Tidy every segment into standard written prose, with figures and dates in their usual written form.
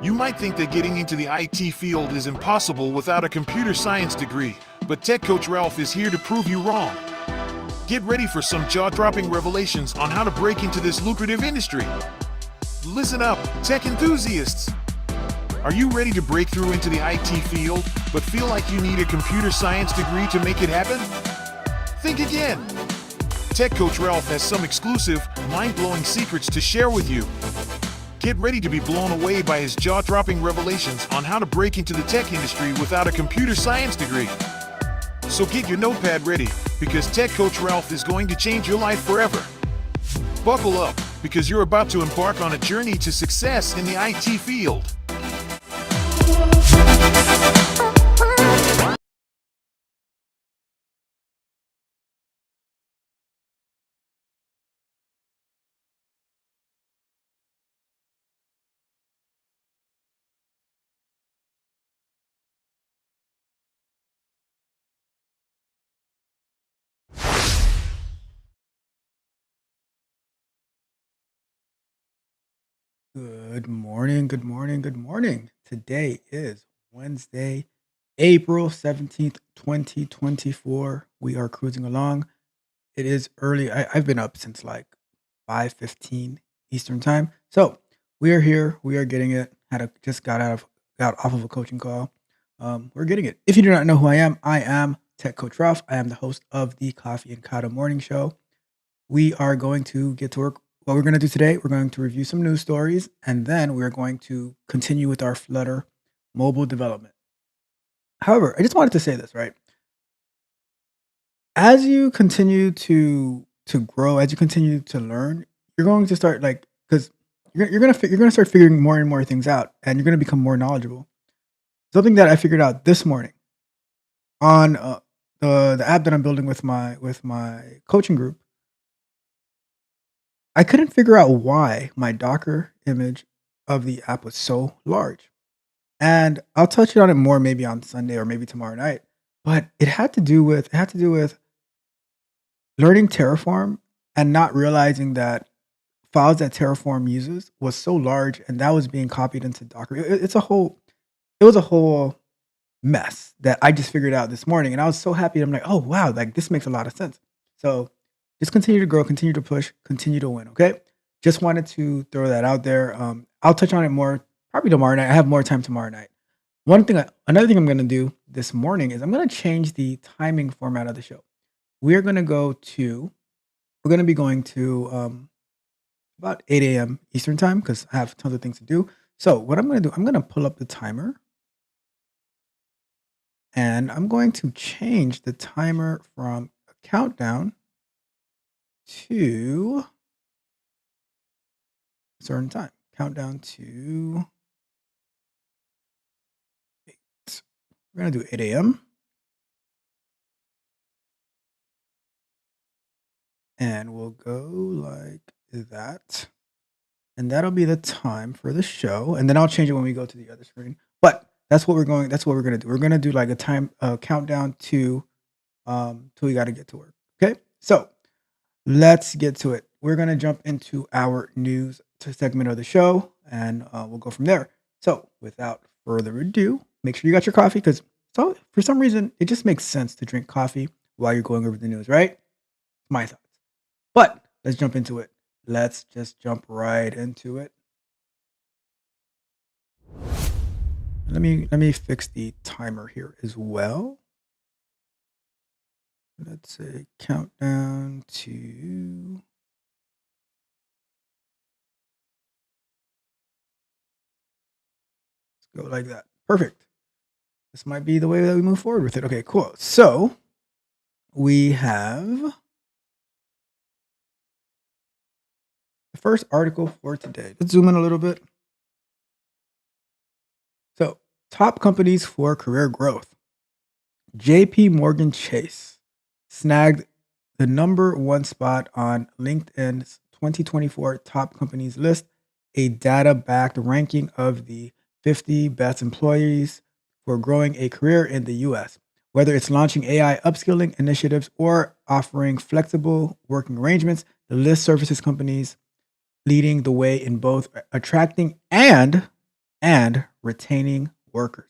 You might think that getting into the IT field is impossible without a computer science degree, but Tech Coach Ralph is here to prove you wrong. Get ready for some jaw-dropping revelations on how to break into this lucrative industry. Listen up, tech enthusiasts! Are you ready to break through into the IT field, but feel like you need a computer science degree to make it happen? Think again! Tech Coach Ralph has some exclusive, mind-blowing secrets to share with you. Get ready to be blown away by his jaw-dropping revelations on how to break into the tech industry without a computer science degree. So get your notepad ready, because Tech Coach Ralph is going to change your life forever. Buckle up, because you're about to embark on a journey to success in the IT field. Good morning, good morning, good morning. Today is Wednesday, April 17th, 2024. We are cruising along. It is early. I've been up since like 5:15 Eastern time. So we are here. We are getting it. Just got off of a coaching call. We're getting it. If you do not know who I am Tech Coach Ralph. I am the host of the Coffee and Kata Morning Show. We are going to get to work. What we're going to do today, we're going to review some news stories, and then we're going to continue with our Flutter mobile development. However, I just wanted to say this, right? As you continue to grow, as you continue to learn, you're going to start like because you're gonna start figuring more and more things out, and you're gonna become more knowledgeable. Something that I figured out this morning on the app that I'm building with my coaching group. I couldn't figure out why my Docker image of the app was so large. And I'll touch on it more maybe on Sunday or maybe tomorrow night. But it had to do with learning Terraform and not realizing that files that Terraform uses was so large and that was being copied into Docker. It was a whole mess that I just figured out this morning. And I was so happy. I'm like, oh wow, like this makes a lot of sense. So just continue to grow, continue to push, continue to win. Okay. Just wanted to throw that out there. I'll touch on it more probably tomorrow night. I have more time tomorrow night. Another thing I'm going to do this morning is I'm going to change the timing format of the show. We're going to we're going to be going to about 8 a.m. Eastern time because I have tons of things to do. So what I'm going to do, I'm going to pull up the timer and I'm going to change the timer from a countdown to a certain time. Countdown to 8. We're going to do 8 a.m. And we'll go like that. And that'll be the time for the show. And then I'll change it when we go to the other screen. But that's what we're going to do. We're going to do like a time countdown to till we got to get to work. Okay? So, let's get to it. We're going to jump into our news segment of the show and we'll go from there. So, without further ado, make sure you got your coffee because for some reason it just makes sense to drink coffee while you're going over the news, right? It's my thoughts. But let's jump into it. Let's just jump right into it. Let me fix the timer here as well. let's say countdown to go like that. Perfect. This might be the way that we move forward with it. Okay, cool. So we have the first article for today. Let's zoom in a little bit. So, top companies for career growth. JP Morgan Chase snagged the number one spot on LinkedIn's 2024 top companies list, a data backed ranking of the 50 best employees for growing a career in the US. Whether it's launching AI upskilling initiatives or offering flexible working arrangements, the list surfaces companies leading the way in both attracting and retaining workers.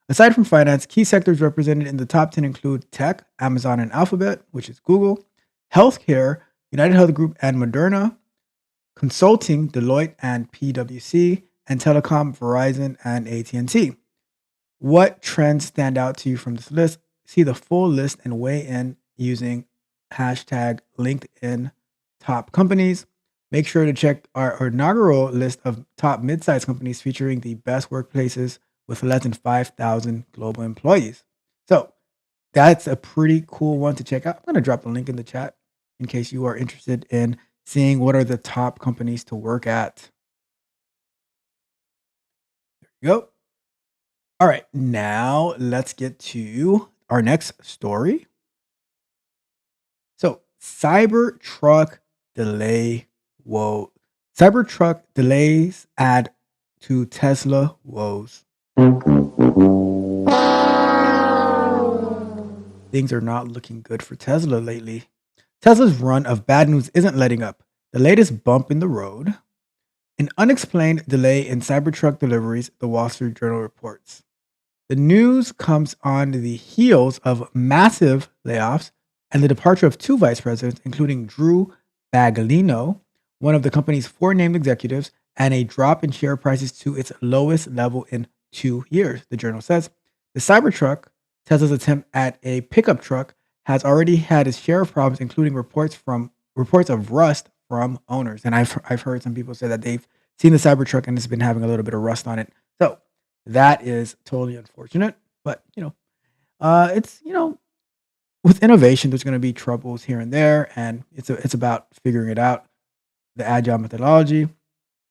Aside from finance, key sectors represented in the top 10 include tech, Amazon and Alphabet, which is Google, healthcare, United Health Group and Moderna, consulting, Deloitte and PwC, and telecom, Verizon and AT&T. What trends stand out to you from this list? See the full list and weigh in using hashtag LinkedIn top companies. Make sure to check our inaugural list of top mid-sized companies featuring the best workplaces with less than 5,000 global employees. So that's a pretty cool one to check out. I'm going to drop the link in the chat in case you are interested in seeing what are the top companies to work at. There you go. All right, now let's get to our next story. So, Cybertruck delay. Whoa. Cybertruck delays add to Tesla woes. Things are not looking good for Tesla lately. Tesla's run of bad news isn't letting up. The latest bump in the road, an unexplained delay in Cybertruck deliveries, the Wall Street Journal reports. The news comes on the heels of massive layoffs and the departure of two vice presidents, including Drew Baglino, one of the company's four named executives, and a drop in share prices to its lowest level in 2 years, the journal says. The Cybertruck, Tesla's attempt at a pickup truck, has already had its share of problems, including reports of rust from owners. And I've heard some people say that they've seen the Cybertruck and it's been having a little bit of rust on it. So that is totally unfortunate. But it's with innovation, there's going to be troubles here and there, and it's about figuring it out, the agile methodology.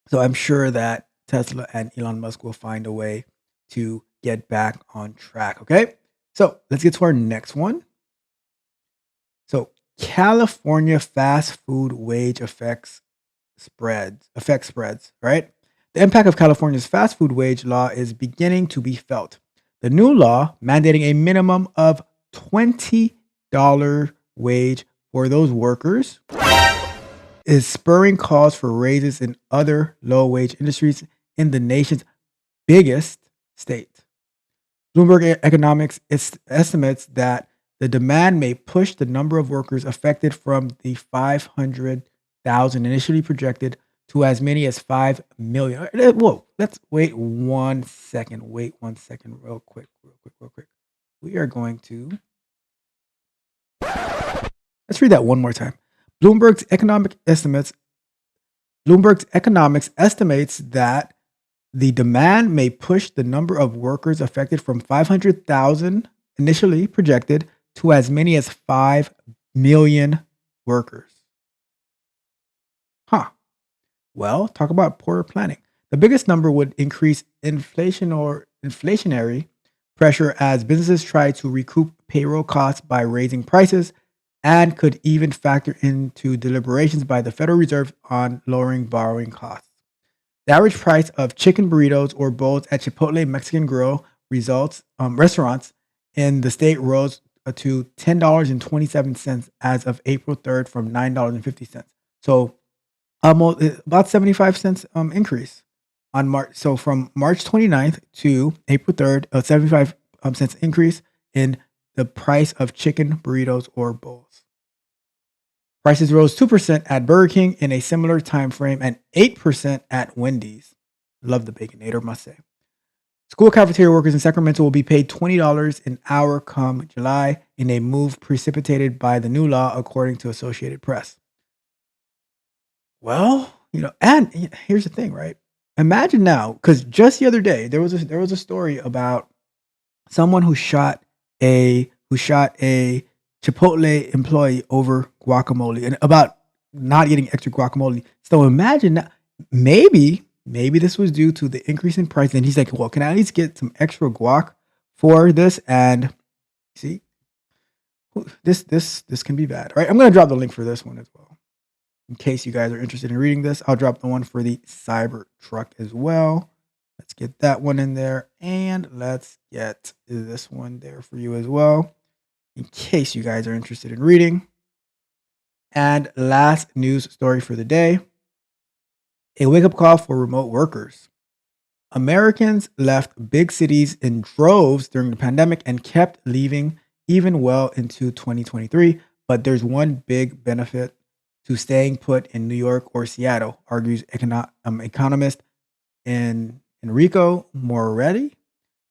So I'm sure that Tesla and Elon Musk will find a way to get back on track. Okay, so let's get to our next one. So California fast food wage affects spreads, right? The impact of California's fast food wage law is beginning to be felt. The new law, mandating a minimum of $20 wage for those workers, is spurring calls for raises in other low wage industries in the nation's biggest state. Bloomberg Economics estimates that the demand may push the number of workers affected from the 500,000 initially projected to as many as 5 million. Whoa, let's wait 1 second. Wait 1 second, real quick. We are going to. Let's read that one more time. Bloomberg's Economics estimates that the demand may push the number of workers affected from 500,000 initially projected to as many as 5 million workers. Well, talk about poor planning. The biggest number would increase inflationary pressure as businesses try to recoup payroll costs by raising prices, and could even factor into deliberations by the Federal Reserve on lowering borrowing costs. The average price of chicken burritos or bowls at Chipotle Mexican Grill restaurants in the state rose to $10.27 as of April 3rd from $9.50. So almost about 75 cents increase on March. So from March 29th to April 3rd, a 75 cents increase in the price of chicken burritos or bowls. Prices rose 2% at Burger King in a similar time frame and 8% at Wendy's. Love the Baconator, must say. School cafeteria workers in Sacramento will be paid $20 an hour come July in a move precipitated by the new law, according to Associated Press. Well, and here's the thing, right? Imagine now, because just the other day there was a story about someone who shot a Chipotle employee over guacamole and about not getting extra guacamole. So imagine that maybe this was due to the increase in price. And he's like, well, can I at least get some extra guac for this? And see, this can be bad. All right, I'm gonna drop the link for this one as well. In case you guys are interested in reading this, I'll drop the one for the Cybertruck as well. Let's get that one in there. And let's get this one there for you as well, in case you guys are interested in reading. And last news story for the day, a wake-up call for remote workers. Americans left big cities in droves during the pandemic and kept leaving even well into 2023. But there's one big benefit to staying put in New York or Seattle, argues economist Enrico Moretti.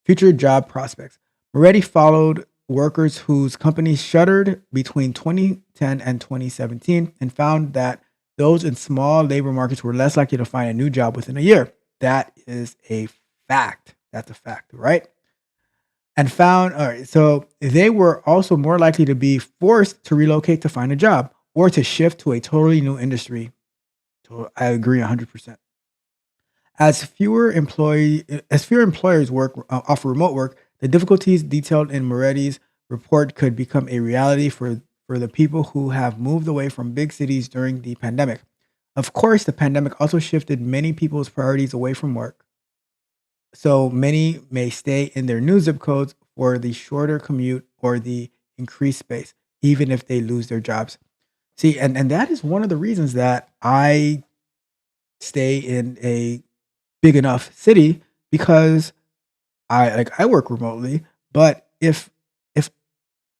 Future job prospects. Moretti followed workers whose companies shuttered between 2010 and 2017 and found that those in small labor markets were less likely to find a new job within a year. That is a fact. That's a fact, right? And found, all right, so they were also more likely to be forced to relocate to find a job or to shift to a totally new industry. So I agree 100%. As fewer employers offer remote work, the difficulties detailed in Moretti's report could become a reality for the people who have moved away from big cities during the pandemic. Of course, the pandemic also shifted many people's priorities away from work. So many may stay in their new zip codes for the shorter commute or the increased space, even if they lose their jobs. See, and that is one of the reasons that I stay in a big enough city, because I work remotely. But if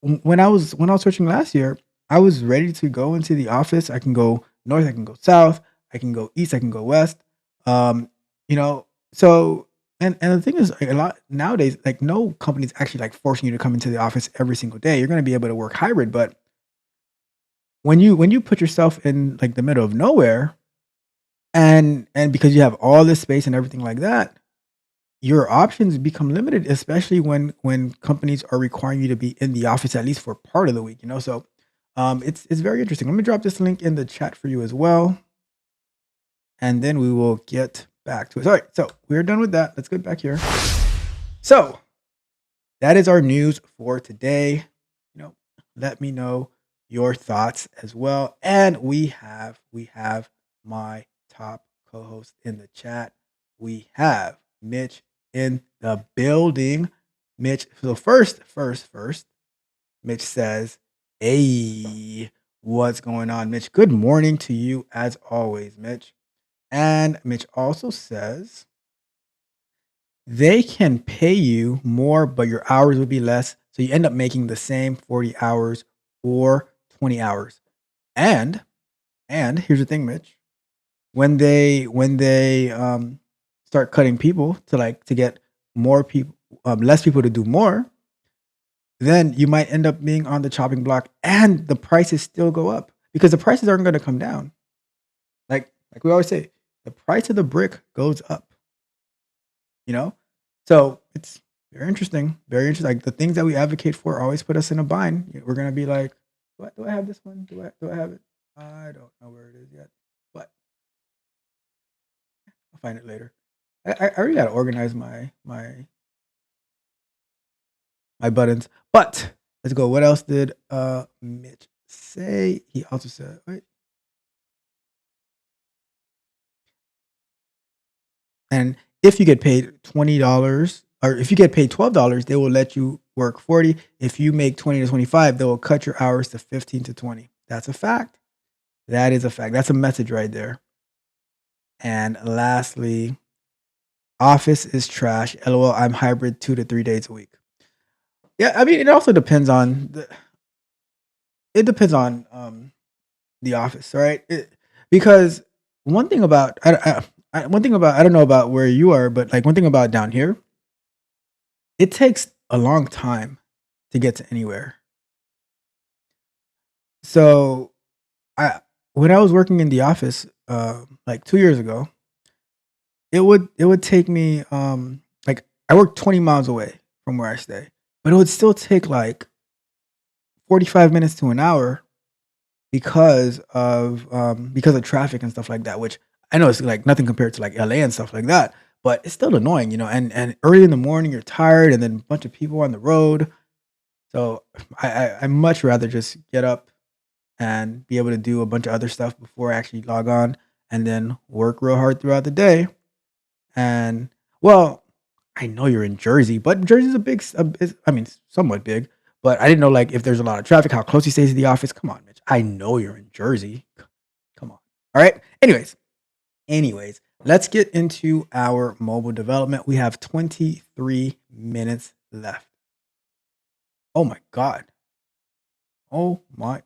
when I was searching last year, I was ready to go into the office. I can go north, I can go south, I can go east, I can go west. Um, so and the thing is, like, a lot nowadays, like, no company's actually like forcing you to come into the office every single day. You're going to be able to work hybrid, but when you put yourself in like the middle of nowhere, and because you have all this space and everything like that, your options become limited, especially when companies are requiring you to be in the office at least for part of the week. So it's very interesting. Let me drop this link in the chat for you as well, and then we will get back to it. All right, so we're done with that. Let's get back here. So that is our news for today. Let me know your thoughts as well. And we have my top co-host in the chat. We have Mitch in the building. Mitch, so first, Mitch says, hey, what's going on, Mitch? Good morning to you as always, Mitch. And Mitch also says, they can pay you more, but your hours will be less. So you end up making the same 40 hours or 20 hours. And here's the thing, Mitch. When they start cutting people to get more people, less people to do more, then you might end up being on the chopping block, and the prices still go up because the prices aren't going to come down. Like we always say, the price of the brick goes up. So it's very interesting. Very interesting. Like, the things that we advocate for always put us in a bind. We're gonna be like, "What do I have this one? Do I have it? I don't know where it is yet, but I'll find it later." I really gotta organize my buttons. But let's go. What else did Mitch say? He also said, wait. And if you get paid $20, or if you get paid $12, they will let you work 40. If you make 20 to 25, they will cut your hours to 15 to 20. That's a fact. That is a fact. That's a message right there. And lastly, office is trash. LOL, I'm hybrid 2 to 3 days a week. Yeah, I mean, it also depends on the office, right? Because one thing about I don't know about where you are, but like, one thing about down here, it takes a long time to get to anywhere. So I when I was working in the office, like 2 years ago, it would take me, like I work 20 miles away from where I stay, but it would still take like 45 minutes to an hour because of traffic and stuff like that, which I know it's like nothing compared to like LA and stuff like that, but it's still annoying, and early in the morning you're tired and then a bunch of people on the road. So I much rather just get up and be able to do a bunch of other stuff before I actually log on and then work real hard throughout the day. And well, I know you're in Jersey, but Jersey's a big, I mean, somewhat big. But I didn't know like if there's a lot of traffic, how close he stays to the office. Come on, Mitch. I know you're in Jersey. Come on. All right. Anyways, let's get into our mobile development. We have 23 minutes left. Oh my god. Oh my.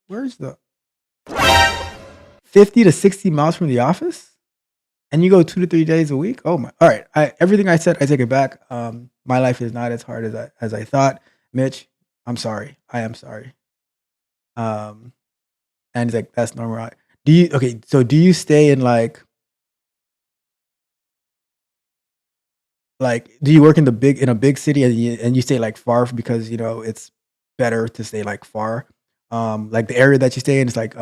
Where's the 50 to 60 miles from the office? And you go 2 to 3 days a week? Oh my. All right. Everything I said, I take it back. My life is not as hard as I thought. Mitch, I'm sorry. I am sorry. Um, and he's like, that's normal. Do you okay? So do you stay in like do you work in a big city and you stay like far because it's better to stay like far? Like the area that you stay in is like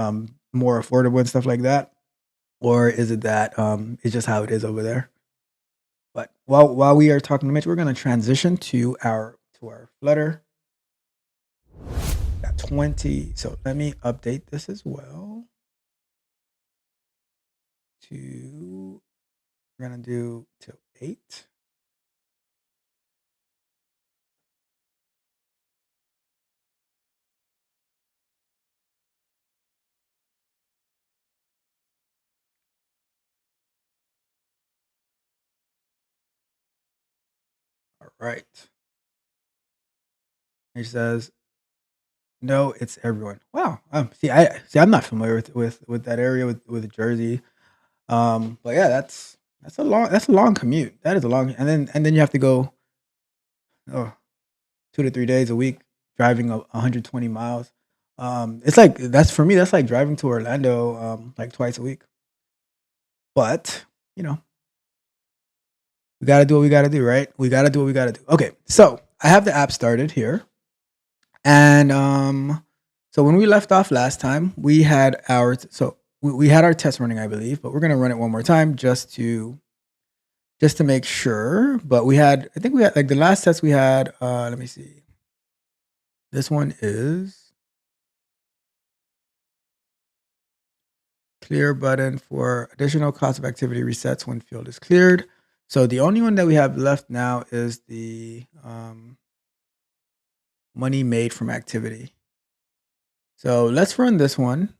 more affordable and stuff like that, or is it that it's just how it is over there? But while we are talking to Mitch, we're gonna transition to our Flutter. Got 20. So let me update this as well. We're gonna do till 8. All right. He says, no, it's everyone. Wow. I'm not familiar with that area with Jersey. But yeah, that's a long commute. That is a long, and then you have to go oh, 2 to 3 days a week driving 120 miles. It's like that's for me. That's like driving to Orlando like twice a week. But you know, we gotta do what we gotta do, right? We gotta do what we gotta do. Okay, so I have the app started here, and so when we left off last time, we had our test running, I believe, but we're gonna run it one more time just to make sure. But I think we had like the last test we had. Let me see. This one is clear button for additional cost of activity resets when field is cleared. So the only one that we have left now is the money made from activity. So let's run this one.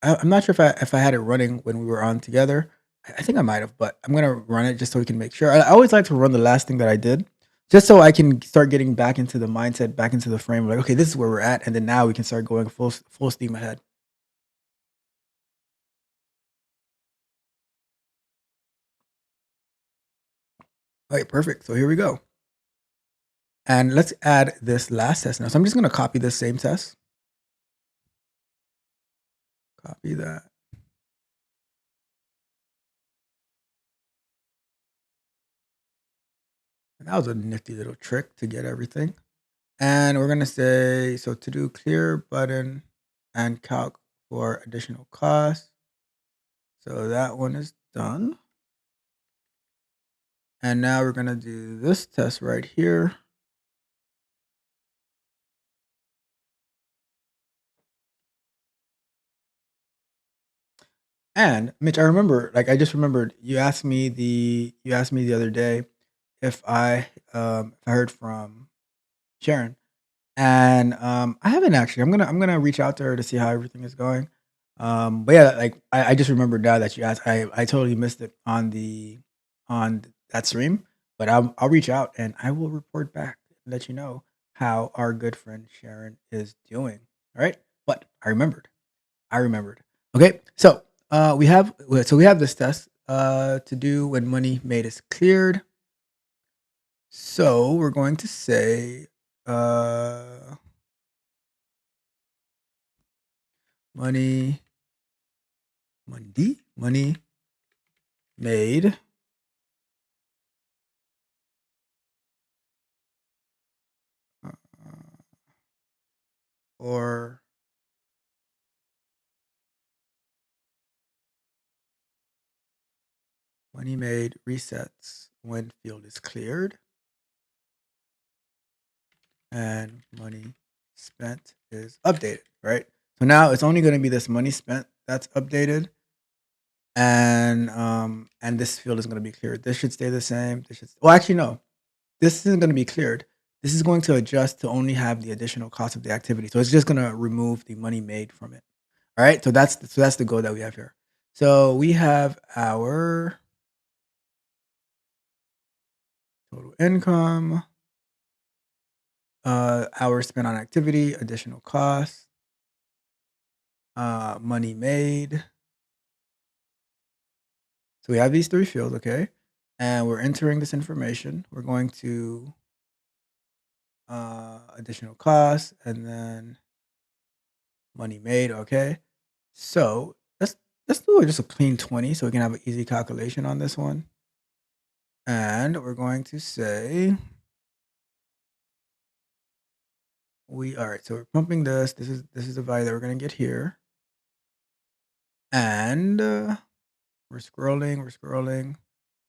I'm not sure if I had it running when we were on together. I think I might have, but I'm gonna run it just so we can make sure. I always like to run the last thing that I did, just so I can start getting back into the mindset, back into the frame. Like, okay, this is where we're at, and then now we can start going full steam ahead. All right, perfect. So here we go, and let's add this last test now. So I'm just gonna copy this same test. Copy that. And that was a nifty little trick to get everything. And we're gonna say so to do clear button and calc for additional costs. So that one is done. And now we're gonna do this test right here. And Mitch, I just remembered you asked me the other day if I heard from Sharon. And I haven't actually. I'm gonna reach out to her to see how everything is going. But yeah, like I just remembered now that you asked. I totally missed it on that stream. But I'll reach out and I will report back and let you know how our good friend Sharon is doing. All right. But I remembered. I remembered. Okay. So we have this test to do when money made is cleared. So we're going to say money made or money made resets when field is cleared, and money spent is updated, right? So now it's only going to be this money spent that's updated, and this field is going to be cleared. This should stay the same. Well, actually no, this isn't going to be cleared. This is going to adjust to only have the additional cost of the activity. So it's just going to remove the money made from it. All right. So that's the goal that we have here. So we have our total income, hours spent on activity, additional costs, money made. So we have these three fields, okay? And we're entering this information. We're going to additional costs and then money made, okay? So let's do just a clean 20 so we can have an easy calculation on this one. And we're going to say all right, so we're pumping this. This is the value that we're gonna get here. And we're scrolling.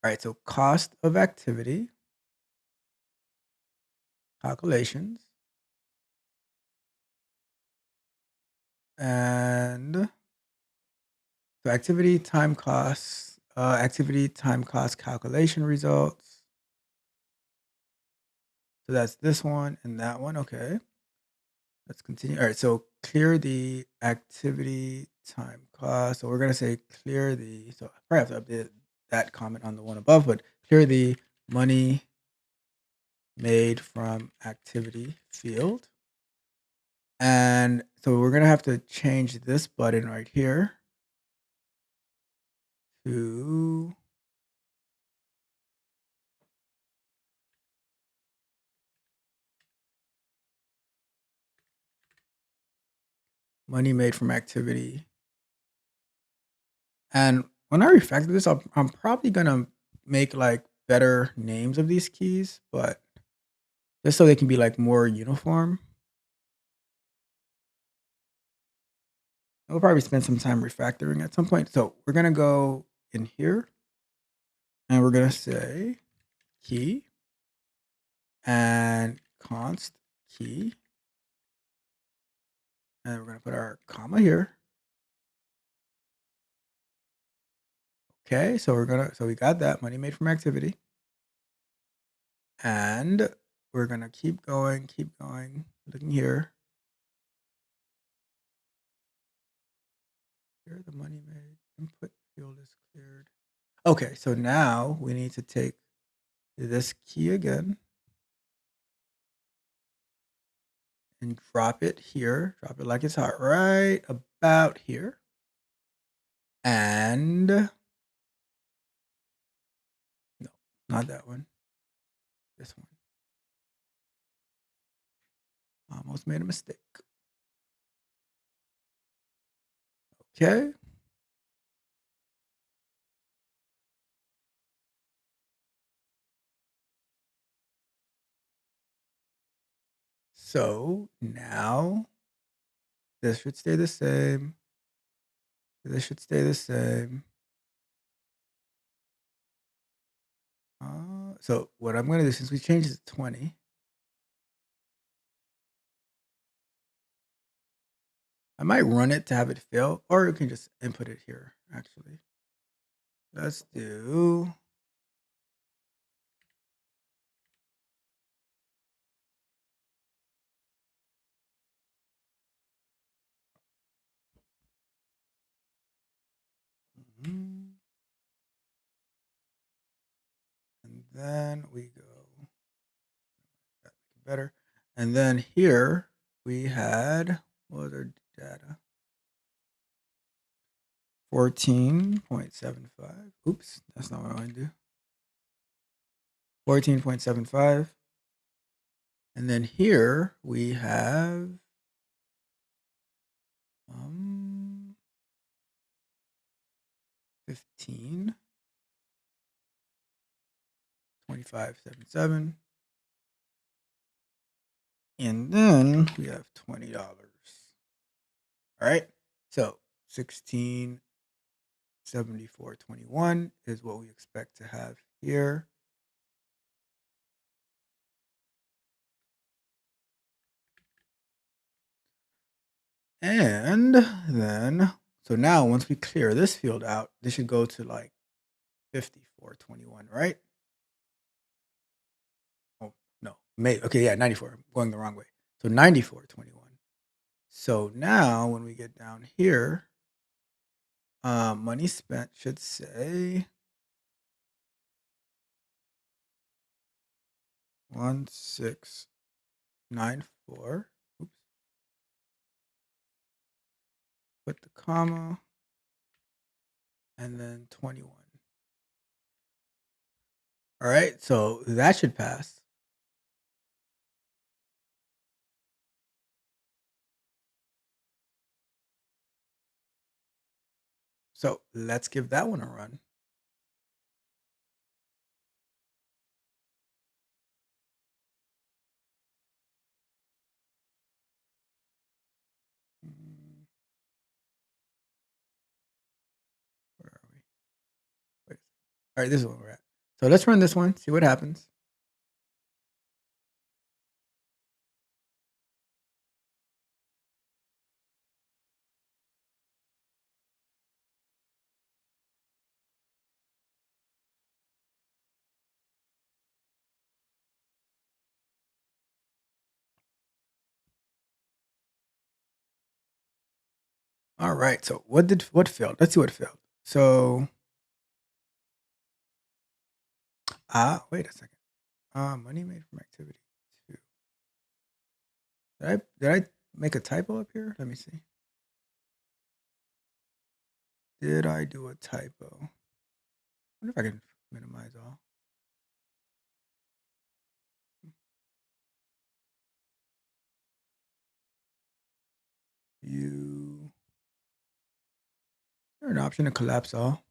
All right, so cost of activity, calculations, and so activity time costs, calculation results. So that's this one and that one. Okay. Let's continue. All right, so clear the activity time cost. So we're gonna say clear the. So I probably have to update that comment on the one above, but clear the money made from activity field. And so we're gonna have to change this button right here to money made from activity. And when I refactor this, I'm probably gonna make like better names of these keys, but just so they can be like more uniform. We'll probably spend some time refactoring at some point. So we're gonna go in here and we're gonna say key and const key. And we're gonna put our comma here. Okay, so we got that money made from activity. And we're gonna keep going, looking here. Here the money made input field is cleared. Okay, so now we need to take this key again and drop it here. Drop it like it's hot right about here. And no, not that one. This one. Almost made a mistake. Okay. So now this should stay the same. This should stay the same. So what I'm gonna do, since we changed it to 20, I might run it to have it fail, or you can just input it here, actually. Let's do and then we go that make it better. And then here we had what was our data? 14.75. Oops, that's not what I want to do. 14.75. And then here we have 15, 25.77. And then we have $20. All right. So 1674.21 is what we expect to have here. And then, so now once we clear this field out, this should go to like 54.21, right? Oh, no, okay, yeah, 94. I'm going the wrong way. So 94.21. So now when we get down here, money spent should say 1694. Oops. Put the comma and then 21. All right, so that should pass. So let's give that one a run. Where are we? Wait. All right, this is where we're at. So let's run this one, see what happens. All right, so what failed? Let's see what failed. So, wait a second. Money made from activity 2. Did I make a typo up here? Let me see. Did I do a typo? I wonder if I can minimize all. Is there an option to collapse all?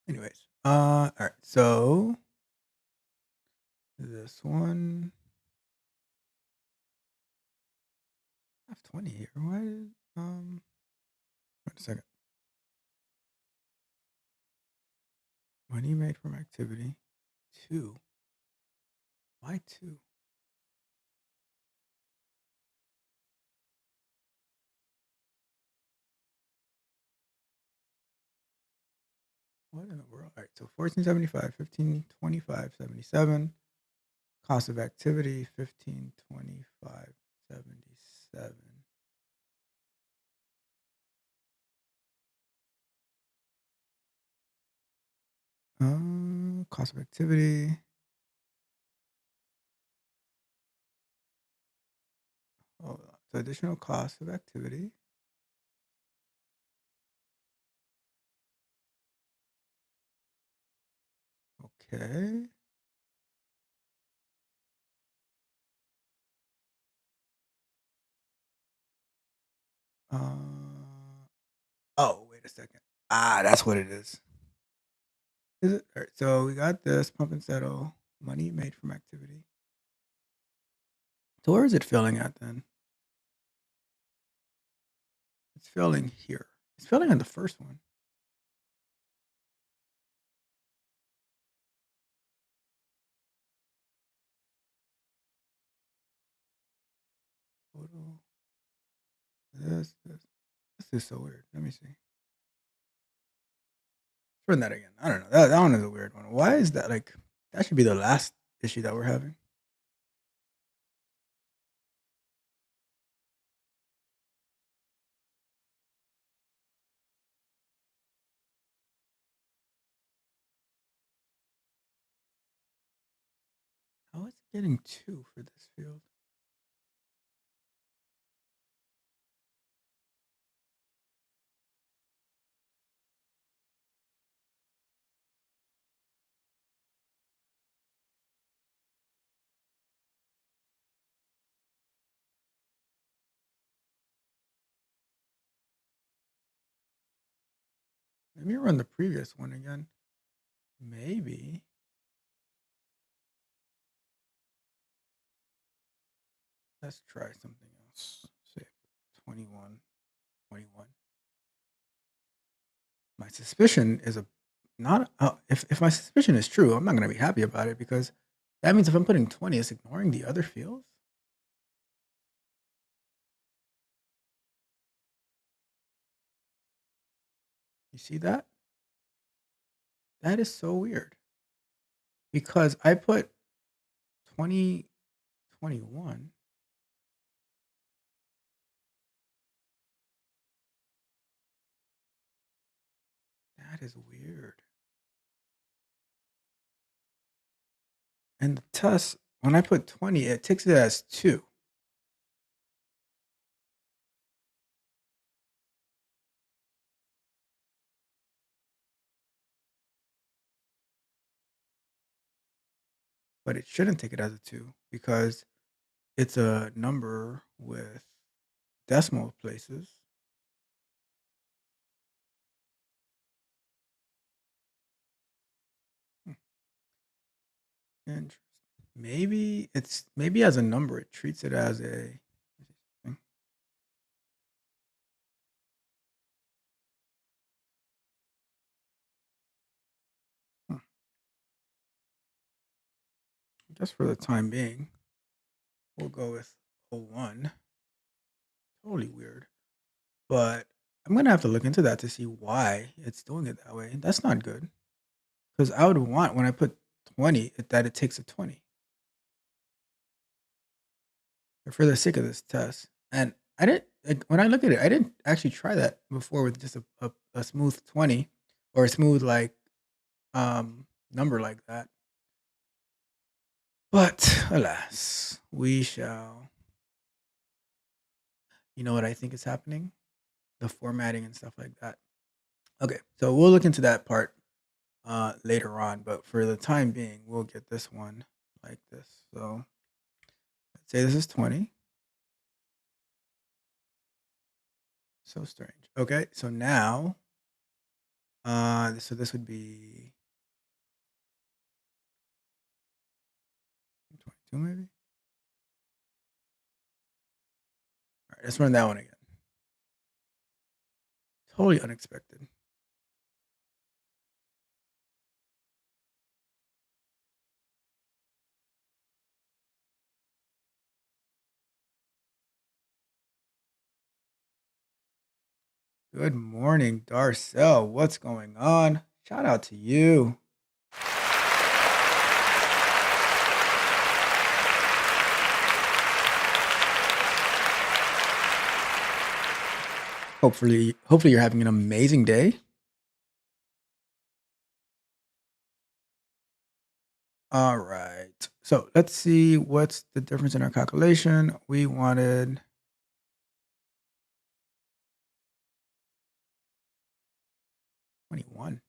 Anyways, all right. So this one, I have 20 here. Why? Wait a second. Money made from activity 2. Why 2? What in the world? All right. So 1475, 1525, 77. Cost of activity 1525, 77. Cost of activity. Hold on. So additional cost of activity. Okay. Oh, wait a second. That's what it is. Is it? All right. So we got this pump and settle money made from activity. So where is it filling at then? It's filling here. It's filling on the first one. Total. This is so weird. Let me see. Run that again. I don't know. That one is a weird one. Why is that? Like, that should be the last issue that we're having. How is it getting 2 for this field? Let me run the previous one again. Maybe. Let's try something else. Say 21, 21. My suspicion is a not if my suspicion is true, I'm not gonna be happy about it because that means if I'm putting 20, it's ignoring the other fields. You see that? That is so weird because I put 20, 21. That is weird. And the test, when I put 20, it takes it as 2. But it shouldn't take it as a 2 because it's a number with decimal places. Hmm, interesting. Maybe as a number, it treats it as a hmm, hmm. Just for the time being, we'll go with 01. Totally weird. But I'm gonna have to look into that to see why it's doing it that way. That's not good. Because I would want when I put 20 that it takes a 20. But for the sake of this test. And I didn't like when I look at it, I didn't actually try that before with just a smooth 20 or a smooth like number like that. But alas, we shall. You know what I think is happening? The formatting and stuff like that. Okay, so we'll look into that part later on, but for the time being, we'll get this one like this. So let's say this is 20. So strange. Okay, so now so this would be 22 maybe. All right, let's run that one again. Totally unexpected. Good morning, Darcel. What's going on? Shout out to you. Hopefully you're having an amazing day. All right. So let's see what's the difference in our calculation. We wanted 21.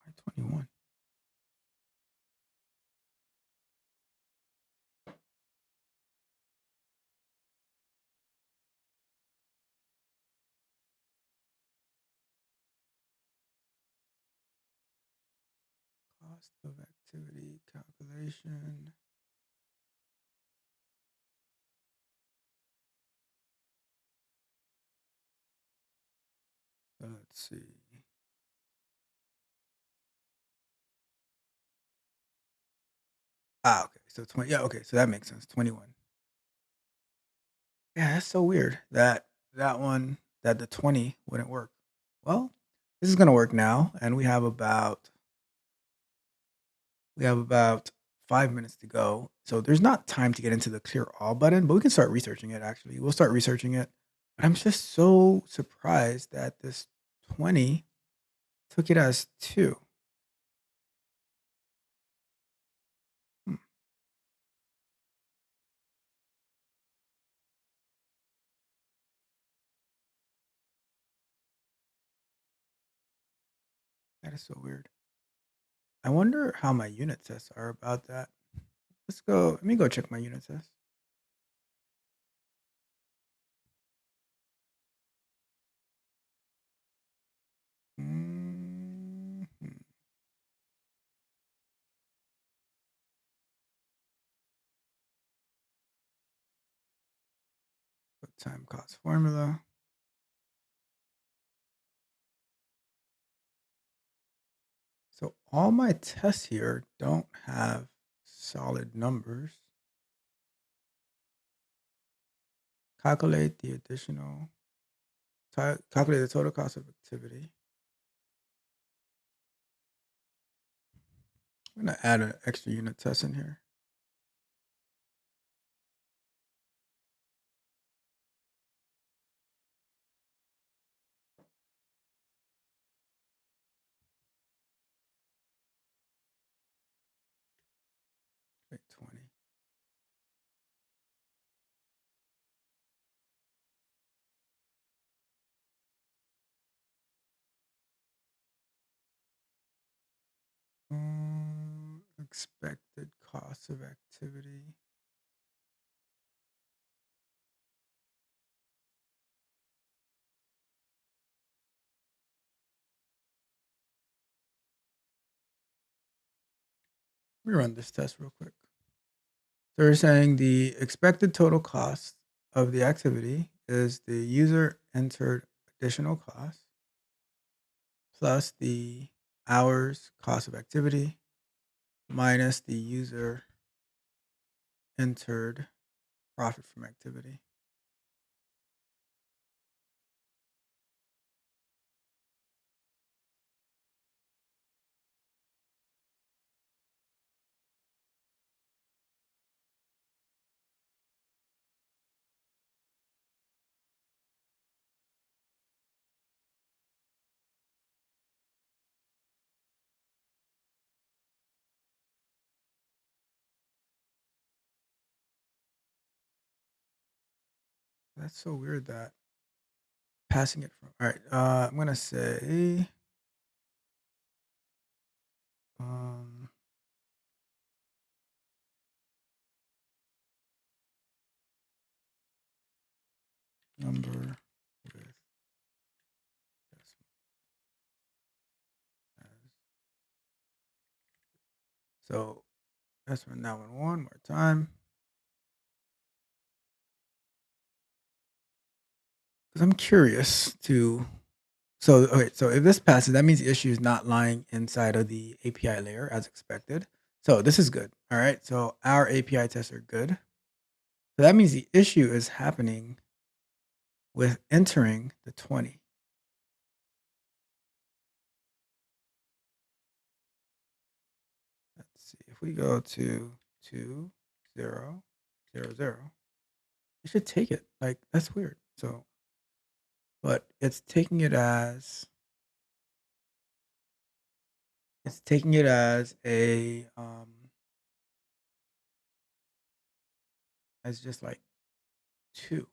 Why 21? Cost of activity calculation. So let's see. Okay. So 20. Yeah, okay. So that makes sense. 21. Yeah, that's so weird that the 20 wouldn't work. Well, this is gonna work now, and we have about 5 minutes to go. So there's not time to get into the clear all button, but we can start researching it actually. We'll start researching it. But I'm just so surprised that this 20 took it as 2. That is so weird. I wonder how my unit tests are about that. Let me go check my unit test. Mhm. Put time cost formula. So all my tests here don't have solid numbers. Calculate the calculate the total cost of activity. I'm gonna add an extra unit test in here. Wait, 20. Expected cost of activity. Let me run this test real quick. So we're saying the expected total cost of the activity is the user entered additional cost plus the hours cost of activity minus the user entered profit from activity. That's so weird that passing it from. All right, I'm gonna say um, number with decimal as. So let's run that one more time because I'm curious to. So okay, so if this passes, that means the issue is not lying inside of the API layer as expected. So this is good. All right, so our API tests are good. So that means the issue is happening with entering the 20. Let's see if we go to 2 0 0 0. It should take it. Like that's weird. So, but it's taking it as a as just like 2.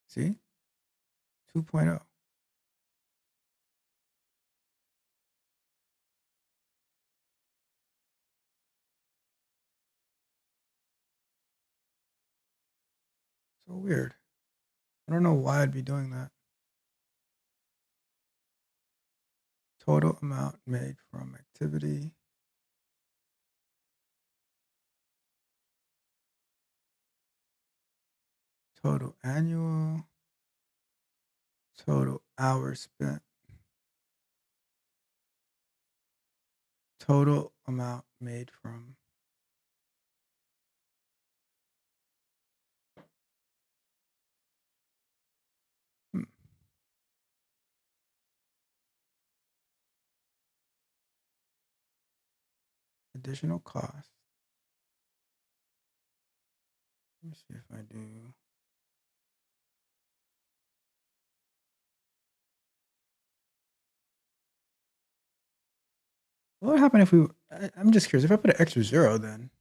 See? 2.0. So weird. I don't know why I'd be doing that. Total amount made from activity. Total annual. Total hours spent. Total amount made from. Hmm. Additional cost. Let me see if I do. What would happen if I'm just curious. If I put an extra 0, then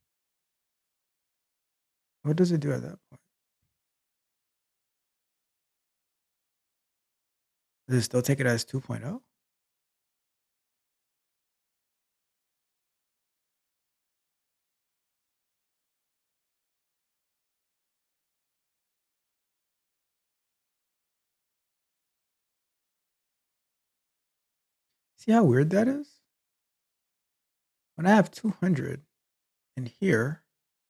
what does it do at that point? Does it still take it as 2.0? See how weird that is? When I have 200 in here,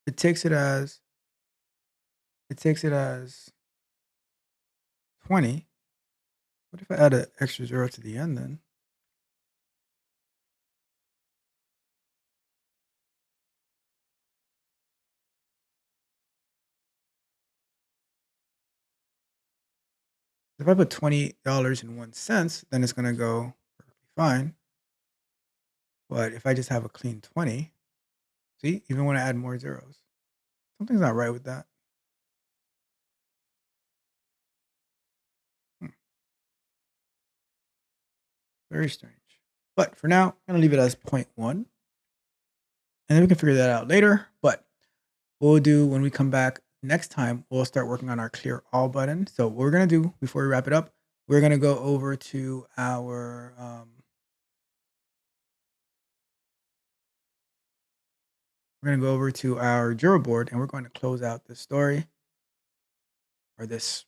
it takes it as it takes it as 20. What if I add an extra 0 to the end then? If I put $20.01, then it's gonna go perfectly fine. But if I just have a clean 20, see, even when I add more zeros, something's not right with that. Hmm, very strange. But for now, I'm gonna leave it as point 0.1, and then we can figure that out later. But what we'll do when we come back next time, we'll start working on our clear all button. So what we're gonna do before we wrap it up, we're gonna go over to our Jira board, and we're going to close out this story or this,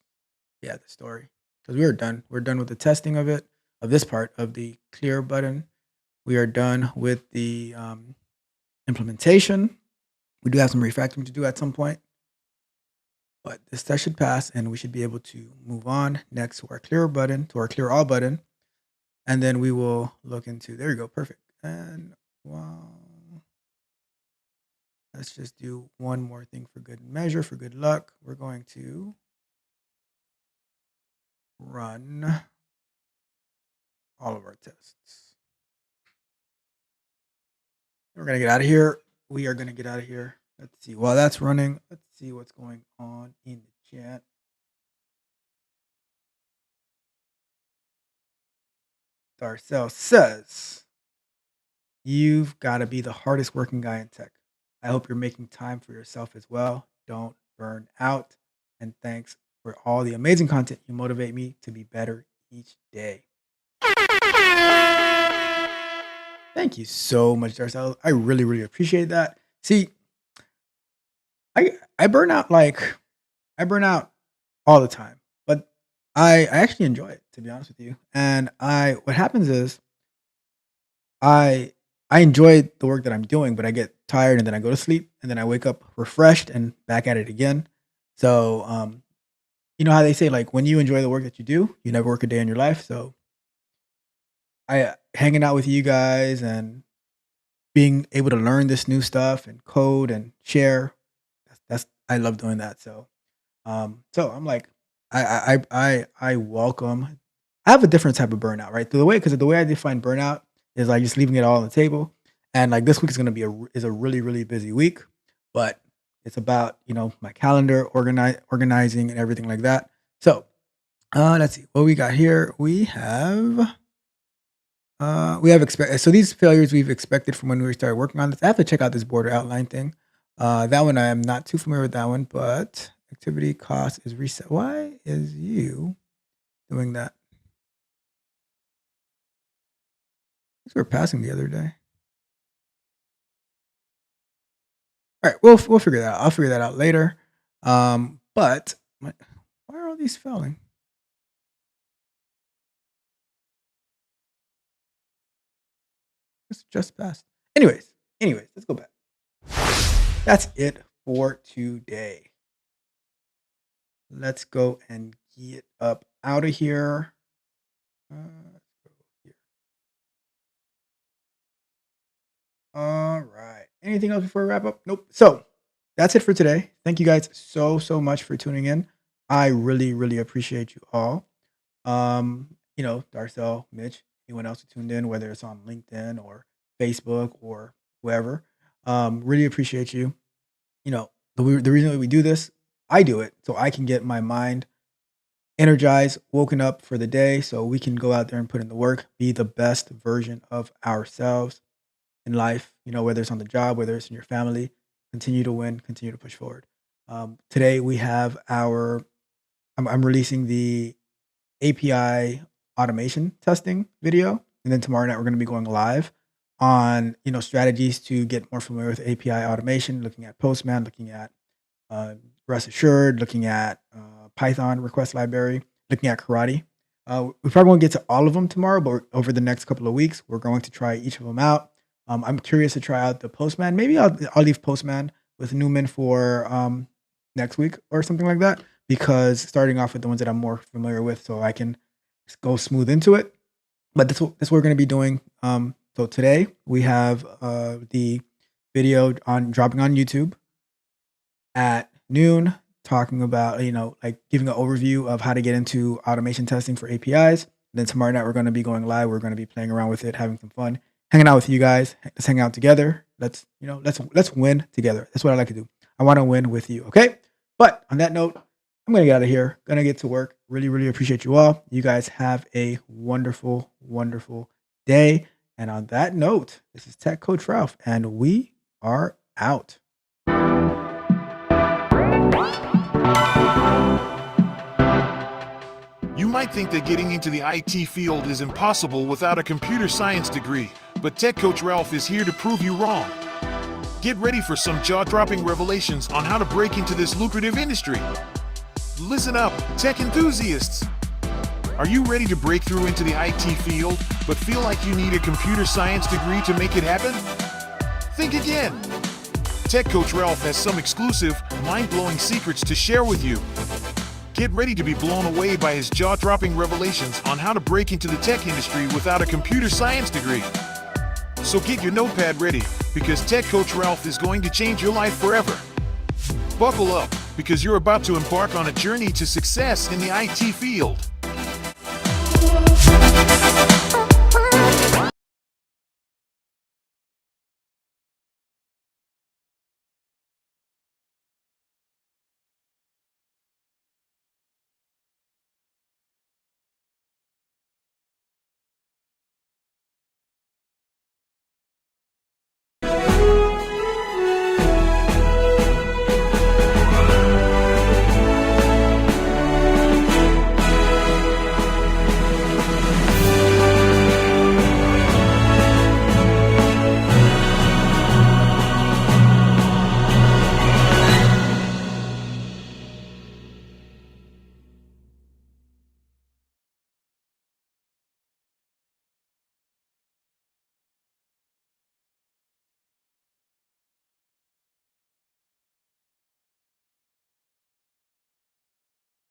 yeah, the story, because we are done. We're done with the testing of it, of this part of the clear button. We are done with the implementation. We do have some refactoring to do at some point, but this test should pass, and we should be able to move on next to our clear button, to our clear all button, and then we will look into. There you go, perfect. And wow, let's just do one more thing for good measure, for good luck. We're going to run all of our tests. We're gonna get out of here. We are gonna get out of here. Let's see. While that's running, let's see what's going on in the chat. Darcel says, "You've got to be the hardest working guy in tech. I hope you're making time for yourself as well. Don't burn out. And thanks for all the amazing content. You motivate me to be better each day." Thank you so much, Darcel. I really, really appreciate that. See, I burn out I burn out all the time, but I actually enjoy it, to be honest with you. And what happens is I I enjoy the work that I'm doing, but I get tired and then I go to sleep and then I wake up refreshed and back at it again. So you know how they say, like, when you enjoy the work that you do, you never work a day in your life. So I hanging out with you guys and being able to learn this new stuff and code and share. That's I love doing that. So I'm like, I welcome. I have a different type of burnout, right? Because the way I define burnout is like just leaving it all on the table. And like this week is going to be a really really busy week, but it's about my calendar, organizing and everything like that. So let's see what we got here. We have expect so these failures we've expected from when we started working on this. I have to check out this border outline thing. That one I am not too familiar with that one, but activity cost is reset. Why is you doing that? These were passing the other day. All right, we'll figure that out. I'll figure that out later. But why are all these failing? It's just passed. Anyways, let's go back. That's it for today. Let's go and get up out of here. Let's go here. All right. Anything else before we wrap up? Nope. So that's it for today. Thank you guys so much for tuning in. I really, really appreciate you all. Darcel, Mitch, anyone else who tuned in, whether it's on LinkedIn or Facebook or wherever. Really appreciate you. The reason why we do this, I do it so I can get my mind energized, woken up for the day, so we can go out there and put in the work, be the best version of ourselves in life, whether it's on the job, whether it's in your family, continue to win, continue to push forward. Today we have I'm releasing the API automation testing video. And then tomorrow night, we're going to be going live on, strategies to get more familiar with API automation, looking at Postman, looking at Rest Assured, looking at Python request library, looking at Karate. We probably won't get to all of them tomorrow, but over the next couple of weeks, we're going to try each of them out. I'm curious to try out the Postman. Maybe I'll leave Postman with Newman for next week or something like that, because starting off with the ones that I'm more familiar with, so I can just go smooth into it. But that's what we're going to be doing. So today we have the video dropping on YouTube at noon, talking about, like giving an overview of how to get into automation testing for APIs. Then tomorrow night, we're going to be going live. We're going to be playing around with it, having some fun, hanging out with you guys. Let's hang out together. Let's win together. That's what I like to do. I want to win with you. Okay. But on that note, I'm going to get out of here. Going to get to work. Really, really appreciate you all. You guys have a wonderful, wonderful day. And on that note, this is Tech Coach Ralph, and we are out. You might think that getting into the IT field is impossible without a computer science degree, but Tech Coach Ralph is here to prove you wrong. Get ready for some jaw-dropping revelations on how to break into this lucrative industry. Listen up, tech enthusiasts! Are you ready to break through into the IT field, but feel like you need a computer science degree to make it happen? Think again! Tech Coach Ralph has some exclusive, mind-blowing secrets to share with you. Get ready to be blown away by his jaw-dropping revelations on how to break into the tech industry without a computer science degree. So get your notepad ready, because Tech Coach Ralph is going to change your life forever. Buckle up, because you're about to embark on a journey to success in the IT field.